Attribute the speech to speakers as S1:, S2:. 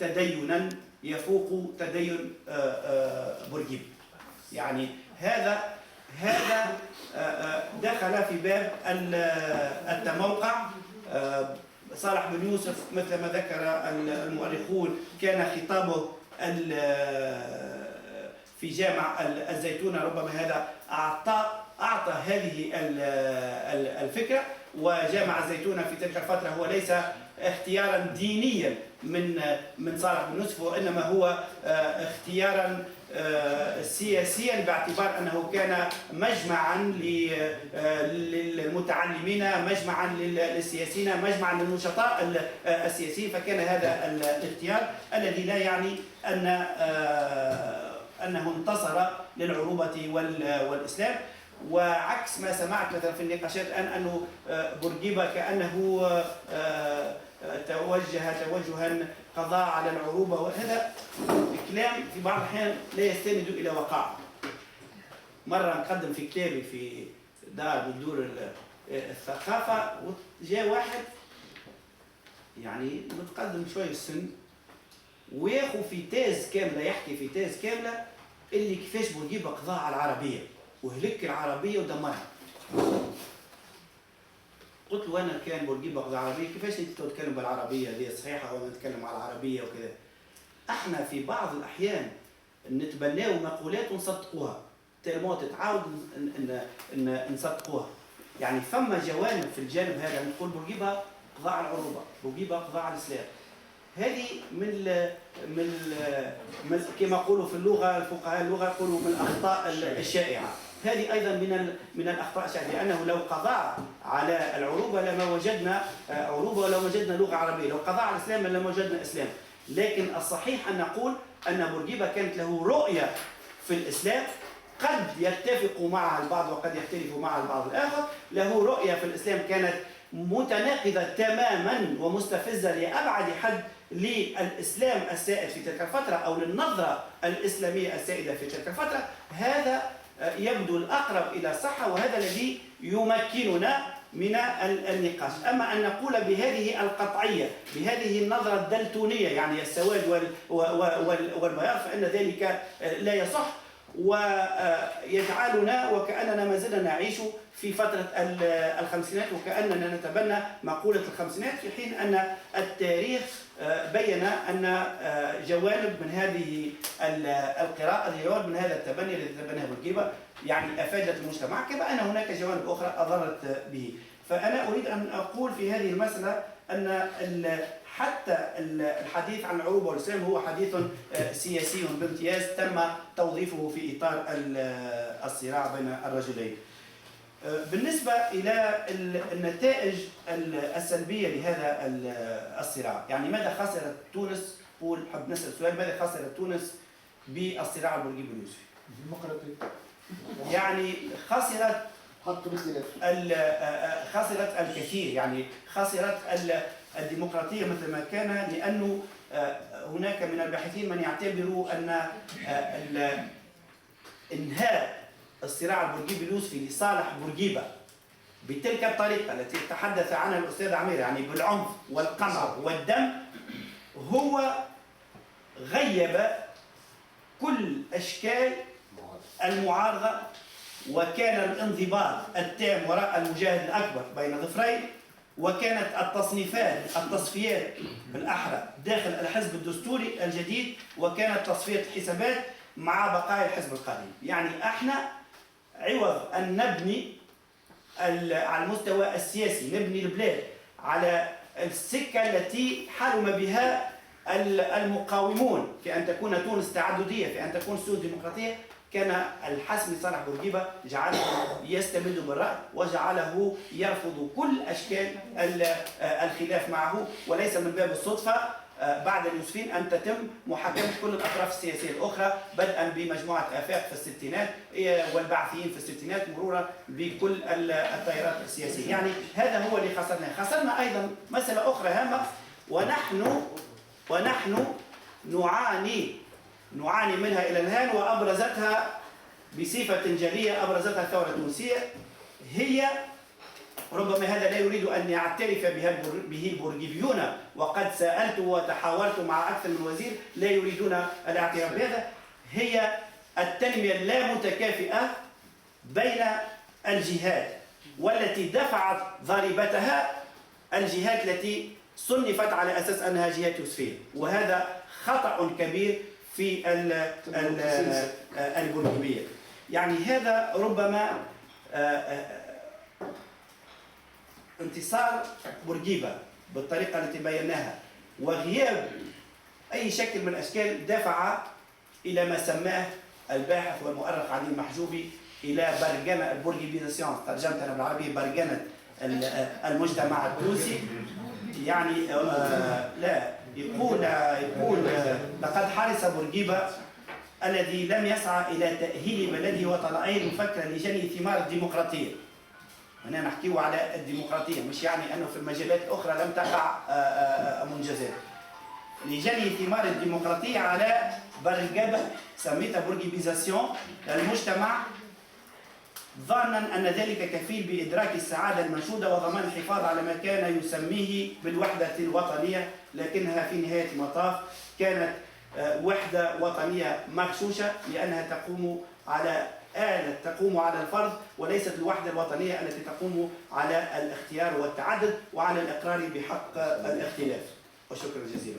S1: تدينا يفوق تدين بورقيبة. يعني هذا دخل في باب التموقع. صالح بن يوسف مثل ما ذكر المؤرخون كان خطابه في جامع الزيتونة، ربما هذا أعطى هذه الفكرة. وجامع الزيتونة في تلك الفترة هو ليس اختيارا دينيا من صالح بن يوسف، وإنما هو اختيارا سياسيا، باعتبار أنه كان مجمعا للمتعلمين، مجمعا للسياسيين، مجمعا للنشطاء السياسيين. فكان هذا الاختيار الذي لا يعني أنه انتصر للعروبة والإسلام. وعكس ما سمعت مثلا في النقاشات الآن أنه بورقيبة كأنه توجه توجها قضاء على العروبة، وهذا كلام في بعض الأحيان لا يستند إلى وقائع. مرة نقدم في كتابي في دور الثقافة، وجاء واحد يعني متقدم شوي السن وياخذ في تيز كاملة، يحكي في تيز كاملة اللي كيفاش بورقيبة قضاء على العربية وهلك العربية ودمرها. قلت له أنا كان بورقيبة قضاء العربية، كيفاش أنت تتكلم بالعربية دي صحيحة وأنا نتكلم على العربية وكذا؟ احنا في بعض الأحيان نتبناو مقولات ونصدقوها، تلمو تتعاود نصدقوها. يعني ثم جوانب في الجانب هذا نقول بورقيبة قضاء على العروبة، بورقيبة قضاء على الإسلام. هذه من كما يقولوا في اللغة الفقهاء اللغة يقولوا من الأخطاء الشائعة. هذه أيضا من الأخطاء الشائعة، لأنه لو قضاء على العروبة لما وجدنا عروبة ولو وجدنا لغة عربية، لو قضاء على الإسلام لما وجدنا إسلام. لكن الصحيح أن نقول أن بورقيبة كانت له رؤية في الإسلام، قد يتفق معها البعض وقد يختلف معها البعض الآخر. له رؤية في الإسلام كانت متناقضة تماما ومستفزة لأبعد حد للإسلام السائد في تلك الفترة أو للنظرة الإسلامية السائدة في تلك الفترة. هذا يبدو الأقرب إلى الصحة، وهذا الذي يمكننا من النقاش. أما أن نقول بهذه القطعية، بهذه النظرة الدلتونية، يعني السواد والبياض، فإن ذلك لا يصح، ويجعلنا وكأننا ما زلنا نعيش في فترة الخمسينات، وكأننا نتبنى مقولة الخمسينات، في حين أن التاريخ بين أن جوانب من هذه القراءة، جوانب من هذا التبني الذي تبناه بورقيبة يعني أفادت المجتمع، كما أن هناك جوانب أخرى أضرت به. فأنا أريد أن أقول في هذه المسألة أن حتى الحديث عن العروبة والإسلام هو حديث سياسي بامتياز، تم توظيفه في إطار الصراع بين الرجلين. بالنسبة إلى النتائج السلبية لهذا الصراع، يعني ماذا خسرت تونس؟ حب نسأل سؤال، ماذا خسرت تونس بالصراع البورقيبي اليوسفي؟ يعني خسرت الكثير، يعني خسرت الديمقراطية مثل ما كان، لأنه هناك من الباحثين من يعتبروا أن إنهاء الصراع البورقيبي اليوسفي لصالح بورقيبة بتلك الطريقة التي تحدث عنها الأستاذ عمير، يعني بالعنف والقمع والدم، هو غيب كل أشكال المعارضة، وكان الانضباط التام وراء المجاهد الأكبر بين ظفرين، وكانت التصفيات بالأحرى داخل الحزب الدستوري الجديد، وكانت تصفية حسابات مع بقايا الحزب القديم. يعني احنا عوض أن نبني على المستوى السياسي، نبني البلاد على السكة التي حلم بها المقاومون في أن تكون تونس تعددية، في أن تكون تونس ديمقراطية، كان الحسم لصالح بورقيبة جعله يستمد بالرأي وجعله يرفض كل أشكال الخلاف معه، وليس من باب الصدفة بعد اليوسفين أن تتم محاكمة كل الأطراف السياسية الأخرى، بدءا بمجموعة آفاق في الستينات والبعثيين في الستينات، مرورا بكل التيارات السياسية. يعني هذا هو اللي خسرنا أيضا مسألة أخرى هامة، ونحن نعاني منها إلى الآن، وأبرزتها بصفة جلية، أبرزتها الثورة التونسية، هي ربما هذا لا يريد أن يعترف به البورقيبيون، وقد سألت وتحاورت مع أكثر من وزير لا يريدون الاعتراف بهذا. هي التنمية اللامتكافئة بين الجهات، والتي دفعت ضريبتها الجهات التي صنفت على أساس أنها جهات يوسفية، وهذا خطأ كبير في البورقيبية. يعني هذا ربما انتصار بورقيبة بالطريقة التي بيناها، وغياب أي شكل من الأشكال دفع إلى ما سماه الباحث والمؤرخ علي المحجوبي إلى برجنة البورقيبيزاسيون، ترجمتها بالعربية برجنة المجتمع التونسي. يعني لا يقول لقد حرص بورقيبة الذي لم يسعى إلى تأهيل بلده وطلائعه المفكرة لجني ثمار الديمقراطية. هنا نحكيه على الديمقراطية، مش يعني أنه في المجالات الأخرى لم تقع منجزات. لجني ثمار الديمقراطية على برقبة سميتها بورقيبيزاسيون المجتمع، ظانا أن ذلك كفيل بإدراك السعادة المنشودة وضمان الحفاظ على ما كان يسميه بالوحدة الوطنية، لكنها في نهاية المطاف كانت وحدة وطنية مغشوشة، لأنها تقوم على الفرض، وليست الوحدة الوطنية التي تقوم على الاختيار والتعدد وعلى الإقرار بحق الاختلاف. وشكرا جزيلا.